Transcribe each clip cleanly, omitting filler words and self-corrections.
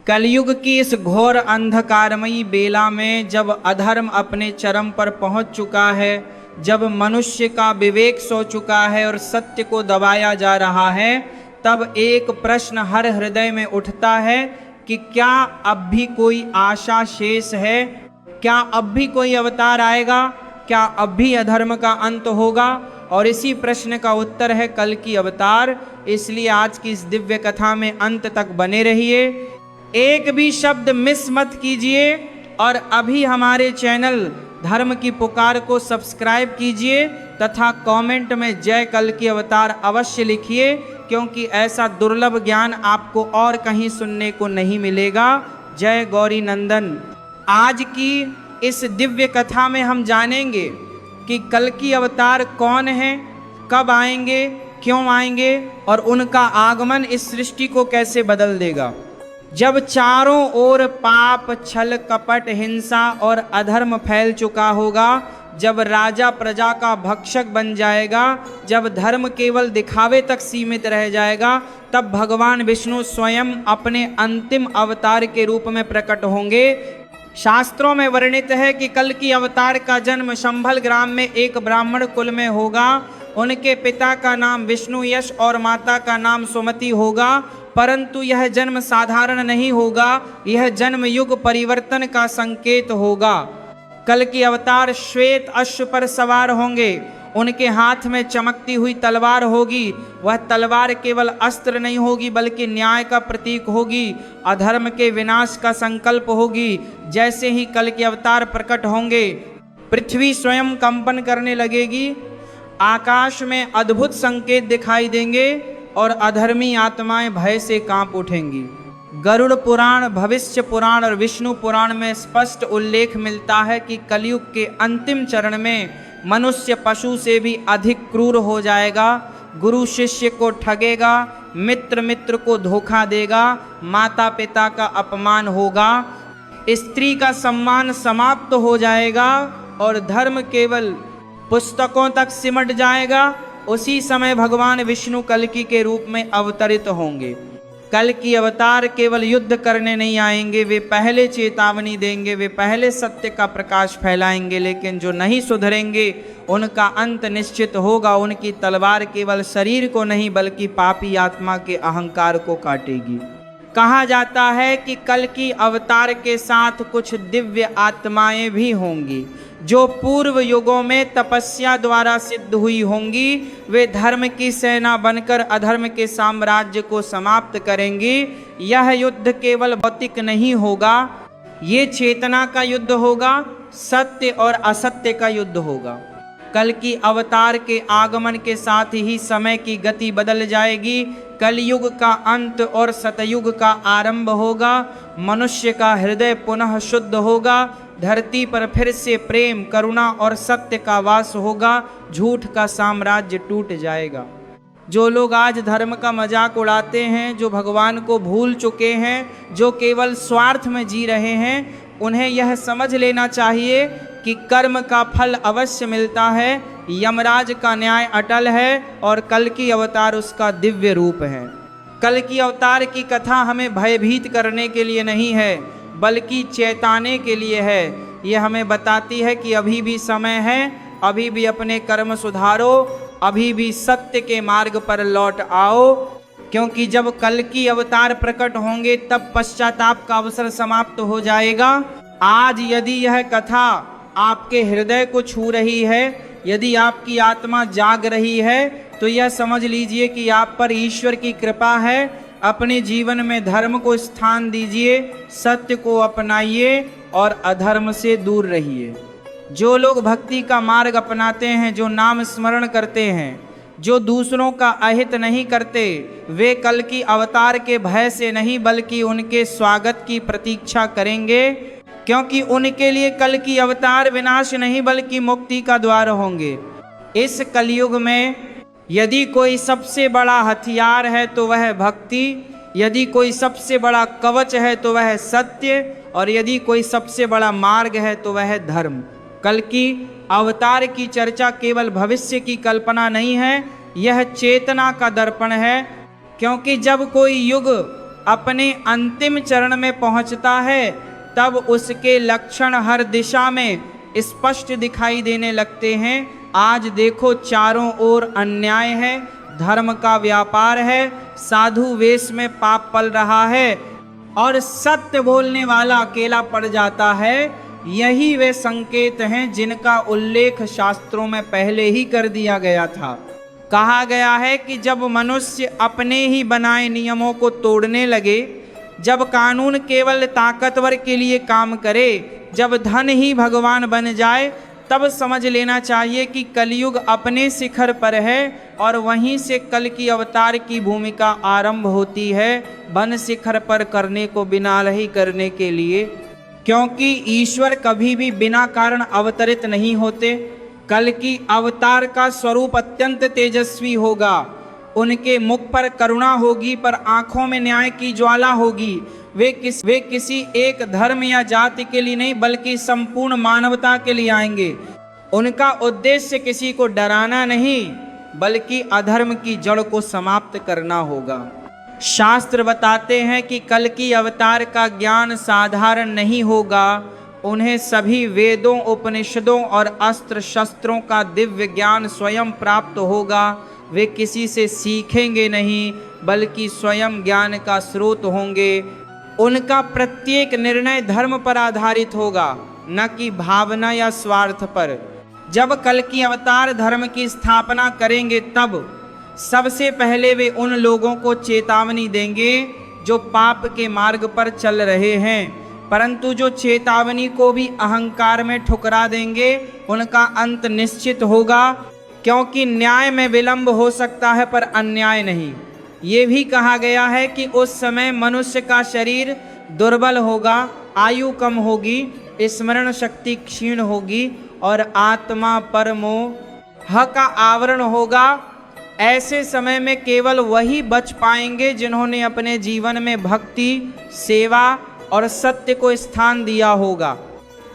कलयुग की इस घोर अंधकारमयी बेला में जब अधर्म अपने चरम पर पहुंच चुका है, जब मनुष्य का विवेक सो चुका है और सत्य को दबाया जा रहा है, तब एक प्रश्न हर हृदय में उठता है कि क्या अब भी कोई आशा शेष है? क्या अब भी कोई अवतार आएगा? क्या अब भी अधर्म का अंत होगा? और इसी प्रश्न का उत्तर है कल की अवतार। इसलिए आज की इस दिव्य कथा में अंत तक बने रहिए, एक भी शब्द मिस मत कीजिए और अभी हमारे चैनल धर्म की पुकार को सब्सक्राइब कीजिए तथा कमेंट में जय कल की अवतार अवश्य लिखिए, क्योंकि ऐसा दुर्लभ ज्ञान आपको और कहीं सुनने को नहीं मिलेगा। जय गौरी नंदन। आज की इस दिव्य कथा में हम जानेंगे कि कल की अवतार कौन है, कब आएंगे, क्यों आएंगे और उनका आगमन इस सृष्टि को कैसे बदल देगा। जब चारों ओर पाप, छल, कपट, हिंसा और अधर्म फैल चुका होगा, जब राजा प्रजा का भक्षक बन जाएगा, जब धर्म केवल दिखावे तक सीमित रह जाएगा, तब भगवान विष्णु स्वयं अपने अंतिम अवतार के रूप में प्रकट होंगे। शास्त्रों में वर्णित है कि कल की अवतार का जन्म शंभल ग्राम में एक ब्राह्मण कुल में होगा। उनके पिता का नाम विष्णु यश और माता का नाम सुमति होगा। परंतु यह जन्म साधारण नहीं होगा, यह जन्म युग परिवर्तन का संकेत होगा। कल की अवतार श्वेत अश्व पर सवार होंगे, उनके हाथ में चमकती हुई तलवार होगी। वह तलवार केवल अस्त्र नहीं होगी बल्कि न्याय का प्रतीक होगी, अधर्म के विनाश का संकल्प होगी। जैसे ही कल के अवतार प्रकट होंगे, पृथ्वी स्वयं कंपन करने लगेगी, आकाश में अद्भुत संकेत दिखाई देंगे और अधर्मी आत्माएं भय से कांप उठेंगी। गरुड़ पुराण, भविष्य पुराण और विष्णु पुराण में स्पष्ट उल्लेख मिलता है कि कलयुग के अंतिम चरण में मनुष्य पशु से भी अधिक क्रूर हो जाएगा। गुरु शिष्य को ठगेगा, मित्र मित्र को धोखा देगा, माता पिता का अपमान होगा, स्त्री का सम्मान समाप्त हो जाएगा और धर्म केवल पुस्तकों तक सिमट जाएगा। उसी समय भगवान विष्णु कल्कि के रूप में अवतरित होंगे। कल की अवतार केवल युद्ध करने नहीं आएंगे, वे पहले चेतावनी देंगे, वे पहले सत्य का प्रकाश फैलाएंगे, लेकिन जो नहीं सुधरेंगे उनका अंत निश्चित होगा। उनकी तलवार केवल शरीर को नहीं बल्कि पापी आत्मा के अहंकार को काटेगी। कहा जाता है कि कल की अवतार के साथ कुछ दिव्य आत्माएं भी होंगी जो पूर्व युगों में तपस्या द्वारा सिद्ध हुई होंगी। वे धर्म की सेना बनकर अधर्म के साम्राज्य को समाप्त करेंगी। यह युद्ध केवल भौतिक नहीं होगा, ये चेतना का युद्ध होगा, सत्य और असत्य का युद्ध होगा। कल की अवतार के आगमन के साथ ही समय की गति बदल जाएगी। कलयुग का अंत और सतयुग का आरंभ होगा। मनुष्य का हृदय पुनः शुद्ध होगा। धरती पर फिर से प्रेम, करुणा और सत्य का वास होगा। झूठ का साम्राज्य टूट जाएगा। जो लोग आज धर्म का मजाक उड़ाते हैं, जो भगवान को भूल चुके हैं, जो केवल स्वार्थ में जी रहे हैं, उन्हें यह समझ लेना चाहिए कि कर्म का फल अवश्य मिलता है, यमराज का न्याय अटल है और कल की अवतार उसका दिव्य रूप है। कल की अवतार की कथा हमें भयभीत करने के लिए नहीं है बल्कि चेताने के लिए है। यह हमें बताती है कि अभी भी समय है, अभी भी अपने कर्म सुधारो, अभी भी सत्य के मार्ग पर लौट आओ, क्योंकि जब कल की अवतार प्रकट होंगे तब पश्चाताप का अवसर समाप्त हो जाएगा। आज यदि यह कथा आपके हृदय को छू रही है, यदि आपकी आत्मा जाग रही है, तो यह समझ लीजिए कि आप पर ईश्वर की कृपा है। अपने जीवन में धर्म को स्थान दीजिए, सत्य को अपनाइए और अधर्म से दूर रहिए। जो लोग भक्ति का मार्ग अपनाते हैं, जो नाम स्मरण करते हैं, जो दूसरों का अहित नहीं करते, वे कल की अवतार के भय से नहीं बल्कि उनके स्वागत की प्रतीक्षा करेंगे, क्योंकि उनके लिए कल की अवतार विनाश नहीं बल्कि मुक्ति का द्वार होंगे। इस कलयुग में यदि कोई सबसे बड़ा हथियार है तो वह भक्ति, यदि कोई सबसे बड़ा कवच है तो वह सत्य, और यदि कोई सबसे बड़ा मार्ग है तो वह धर्म। कल की अवतार की चर्चा केवल भविष्य की कल्पना नहीं है, यह चेतना का दर्पण है। क्योंकि जब कोई युग अपने अंतिम चरण में पहुंचता है तब उसके लक्षण हर दिशा में स्पष्ट दिखाई देने लगते हैं। आज देखो चारों ओर अन्याय है, धर्म का व्यापार है, साधु वेश में पाप पल रहा है और सत्य बोलने वाला अकेला पड़ जाता है। यही वे संकेत हैं जिनका उल्लेख शास्त्रों में पहले ही कर दिया गया था। कहा गया है कि जब मनुष्य अपने ही बनाए नियमों को तोड़ने लगे, जब कानून केवल ताकतवर के लिए काम करे, जब धन ही भगवान बन जाए, तब समझ लेना चाहिए कि कलयुग अपने शिखर पर है और वहीं से कल की अवतार की भूमिका आरंभ होती है, वन शिखर पर करने को बिना ही करने के लिए। क्योंकि ईश्वर कभी भी बिना कारण अवतरित नहीं होते। कल की अवतार का स्वरूप अत्यंत तेजस्वी होगा, उनके मुख पर करुणा होगी पर आंखों में न्याय की ज्वाला होगी। वे किसी एक धर्म या जाति के लिए नहीं बल्कि संपूर्ण मानवता के लिए आएंगे। उनका उद्देश्य किसी को डराना नहीं बल्कि अधर्म की जड़ को समाप्त करना होगा। शास्त्र बताते हैं कि कल की अवतार का ज्ञान साधारण नहीं होगा, उन्हें सभी वेदों, उपनिषदों और अस्त्र शस्त्रों का दिव्य ज्ञान स्वयं प्राप्त होगा। वे किसी से सीखेंगे नहीं बल्कि स्वयं ज्ञान का स्रोत होंगे। उनका प्रत्येक निर्णय धर्म पर आधारित होगा, न कि भावना या स्वार्थ पर। जब कल की अवतार धर्म की स्थापना करेंगे तब सबसे पहले वे उन लोगों को चेतावनी देंगे जो पाप के मार्ग पर चल रहे हैं, परंतु जो चेतावनी को भी अहंकार में ठुकरा देंगे उनका अंत निश्चित होगा। क्योंकि न्याय में विलंब हो सकता है पर अन्याय नहीं। ये भी कहा गया है कि उस समय मनुष्य का शरीर दुर्बल होगा, आयु कम होगी, स्मरण शक्ति क्षीण होगी और आत्मा पर मोह का आवरण होगा। ऐसे समय में केवल वही बच पाएंगे जिन्होंने अपने जीवन में भक्ति, सेवा और सत्य को स्थान दिया होगा।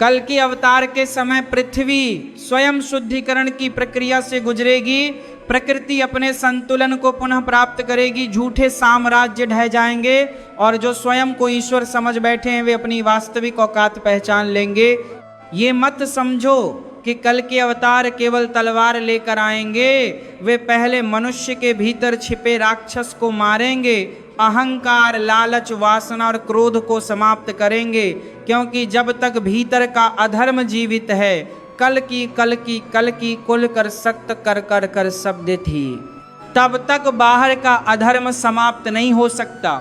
कल की अवतार के समय पृथ्वी स्वयं शुद्धिकरण की प्रक्रिया से गुजरेगी, प्रकृति अपने संतुलन को पुनः प्राप्त करेगी, झूठे साम्राज्य ढह जाएंगे और जो स्वयं को ईश्वर समझ बैठे हैं वे अपनी वास्तविक औकात पहचान लेंगे। ये मत समझो कि कल के अवतार केवल तलवार लेकर आएंगे, वे पहले मनुष्य के भीतर छिपे राक्षस को मारेंगे, अहंकार, लालच, वासना और क्रोध को समाप्त करेंगे। क्योंकि जब तक भीतर का अधर्म जीवित है, कल की कुल कर सक्त कर शब्द थी, तब तक बाहर का अधर्म समाप्त नहीं हो सकता।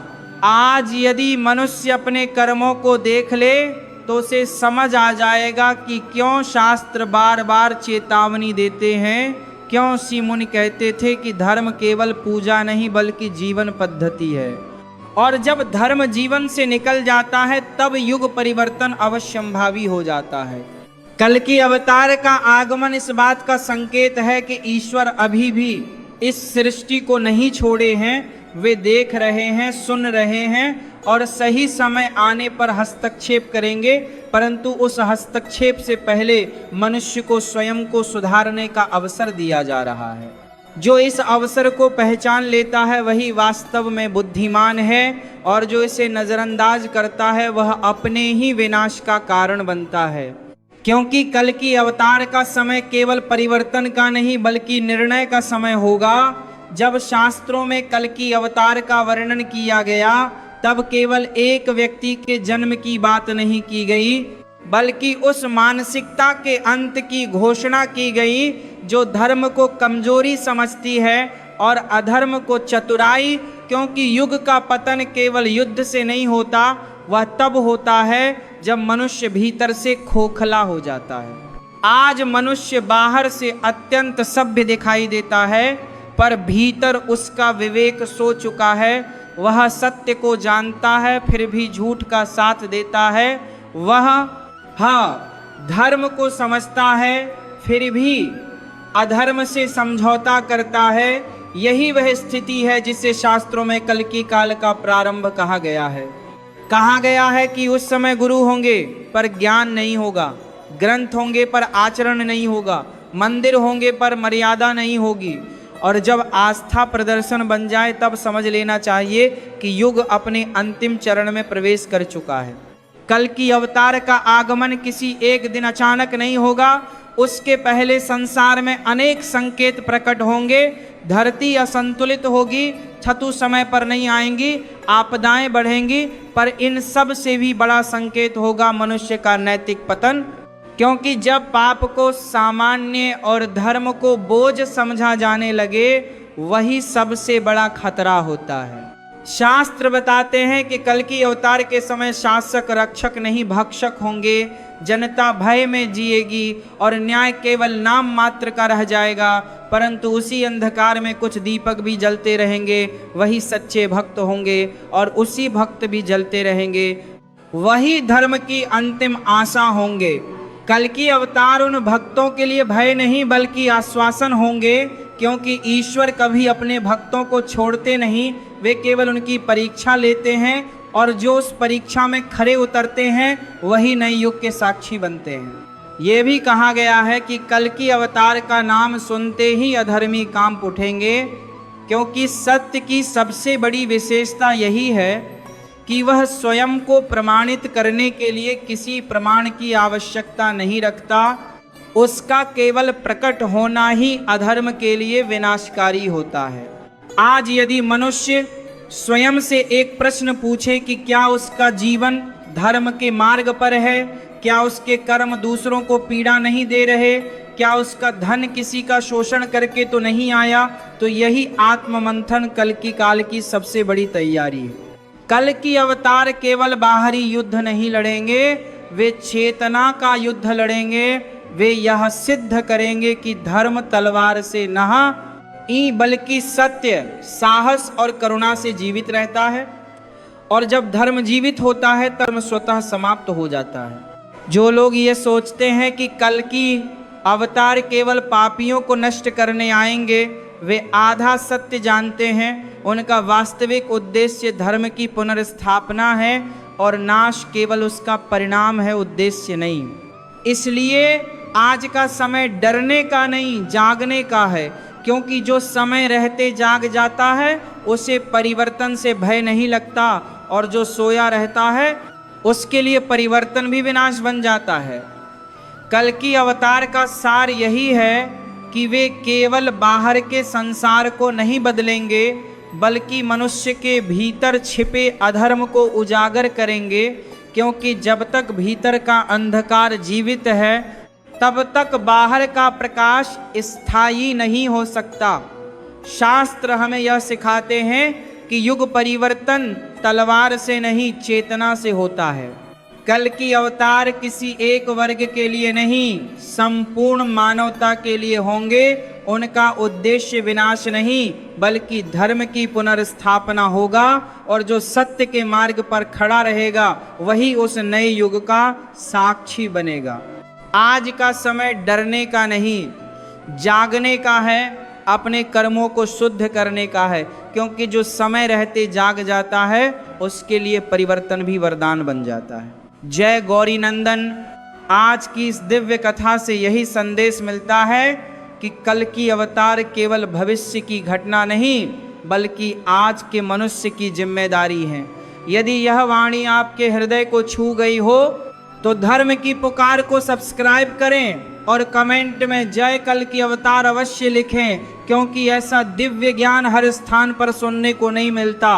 आज यदि मनुष्य अपने कर्मों को देख ले तो उसे समझ आ जाएगा कि क्यों शास्त्र बार बार चेतावनी देते हैं, क्यों ऋषि मुनि कहते थे कि धर्म केवल पूजा नहीं बल्कि जीवन पद्धति है। और जब धर्म जीवन से निकल जाता है तब युग परिवर्तन अवश्यंभावी हो जाता है। कल की अवतार का आगमन इस बात का संकेत है कि ईश्वर अभी भी इस सृष्टि को नहीं छोड़े हैं, वे देख रहे हैं, सुन रहे हैं और सही समय आने पर हस्तक्षेप करेंगे। परंतु उस हस्तक्षेप से पहले मनुष्य को स्वयं को सुधारने का अवसर दिया जा रहा है। जो इस अवसर को पहचान लेता है वही वास्तव में बुद्धिमान है और जो इसे नज़रअंदाज करता है वह अपने ही विनाश का कारण बनता है। क्योंकि कल की अवतार का समय केवल परिवर्तन का नहीं बल्कि निर्णय का समय होगा। जब शास्त्रों में कल की अवतार का वर्णन किया गया तब केवल एक व्यक्ति के जन्म की बात नहीं की गई बल्कि उस मानसिकता के अंत की घोषणा की गई जो धर्म को कमजोरी समझती है और अधर्म को चतुराई। क्योंकि युग का पतन केवल युद्ध से नहीं होता, वह तब होता है जब मनुष्य भीतर से खोखला हो जाता है। आज मनुष्य बाहर से अत्यंत सभ्य दिखाई देता है पर भीतर उसका विवेक सो चुका है। वह सत्य को जानता है फिर भी झूठ का साथ देता है। वह धर्म को समझता है फिर भी अधर्म से समझौता करता है। यही वह स्थिति है जिसे शास्त्रों में कल की काल का प्रारंभ कहा गया है। कहा गया है कि उस समय गुरु होंगे पर ज्ञान नहीं होगा, ग्रंथ होंगे पर आचरण नहीं होगा, मंदिर होंगे पर मर्यादा नहीं होगी और जब आस्था प्रदर्शन बन जाए तब समझ लेना चाहिए कि युग अपने अंतिम चरण में प्रवेश कर चुका है। कल की अवतार का आगमन किसी एक दिन अचानक नहीं होगा। उसके पहले संसार में अनेक संकेत प्रकट होंगे। धरती असंतुलित होगी, छतु समय पर नहीं आएंगी, आपदाएं बढ़ेंगी, पर इन सब से भी बड़ा संकेत होगा मनुष्य का नैतिक पतन। क्योंकि जब पाप को सामान्य और धर्म को बोझ समझा जाने लगे, वही सबसे बड़ा खतरा होता है। शास्त्र बताते हैं कि कल की अवतार के समय शासक रक्षक नहीं भक्षक होंगे। जनता भय में जिएगी और न्याय केवल नाम मात्र का रह जाएगा, परंतु उसी अंधकार में कुछ दीपक भी जलते रहेंगे। वही सच्चे भक्त होंगे और उसी भक्त भी जलते रहेंगे। वही धर्म की अंतिम आशा होंगे। कल की अवतार उन भक्तों के लिए भय नहीं बल्कि आश्वासन होंगे, क्योंकि ईश्वर कभी अपने भक्तों को छोड़ते नहीं। वे केवल उनकी परीक्षा लेते हैं और जो उस परीक्षा में खरे उतरते हैं वही नए युग के साक्षी बनते हैं। ये भी कहा गया है कि कल की अवतार का नाम सुनते ही अधर्मी कांप उठेंगे, क्योंकि सत्य की सबसे बड़ी विशेषता यही है कि वह स्वयं को प्रमाणित करने के लिए किसी प्रमाण की आवश्यकता नहीं रखता। उसका केवल प्रकट होना ही अधर्म के लिए विनाशकारी होता है। आज यदि मनुष्य स्वयं से एक प्रश्न पूछे कि क्या उसका जीवन धर्म के मार्ग पर है, क्या उसके कर्म दूसरों को पीड़ा नहीं दे रहे, क्या उसका धन किसी का शोषण करके तो नहीं आया, तो यही आत्ममंथन कल की काल की सबसे बड़ी तैयारी है। कल की अवतार केवल बाहरी युद्ध नहीं लड़ेंगे, वे चेतना का युद्ध लड़ेंगे। वे यह सिद्ध करेंगे कि धर्म तलवार से नहीं बल्कि सत्य, साहस और करुणा से जीवित रहता है। और जब धर्म जीवित होता है धर्म स्वतः समाप्त हो जाता है। जो लोग ये सोचते हैं कि कल की अवतार केवल पापियों को नष्ट करने आएंगे, वे आधा सत्य जानते हैं। उनका वास्तविक उद्देश्य धर्म की पुनर्स्थापना है और नाश केवल उसका परिणाम है, उद्देश्य नहीं। इसलिए आज का समय डरने का नहीं, जागने का है, क्योंकि जो समय रहते जाग जाता है उसे परिवर्तन से भय नहीं लगता, और जो सोया रहता है उसके लिए परिवर्तन भी विनाश बन जाता है। कल की अवतार का सार यही है कि वे केवल बाहर के संसार को नहीं बदलेंगे, बल्कि मनुष्य के भीतर छिपे अधर्म को उजागर करेंगे। क्योंकि जब तक भीतर का अंधकार जीवित है तब तक बाहर का प्रकाश स्थायी नहीं हो सकता। शास्त्र हमें यह सिखाते हैं कि युग परिवर्तन तलवार से नहीं चेतना से होता है। कल की अवतार किसी एक वर्ग के लिए नहीं, संपूर्ण मानवता के लिए होंगे। उनका उद्देश्य विनाश नहीं बल्कि धर्म की पुनर्स्थापना होगा, और जो सत्य के मार्ग पर खड़ा रहेगा वही उस नए युग का साक्षी बनेगा। आज का समय डरने का नहीं, जागने का है, अपने कर्मों को शुद्ध करने का है। क्योंकि जो समय रहते जाग जाता है उसके लिए परिवर्तन भी वरदान बन जाता है। जय गौरी नंदन। आज की इस दिव्य कथा से यही संदेश मिलता है कि कल की अवतार केवल भविष्य की घटना नहीं बल्कि आज के मनुष्य की जिम्मेदारी है। यदि यह वाणी आपके हृदय को छू गई हो तो धर्म की पुकार को सब्सक्राइब करें और कमेंट में जय कल की अवतार अवश्य लिखें, क्योंकि ऐसा दिव्य ज्ञान हर स्थान पर सुनने को नहीं मिलता।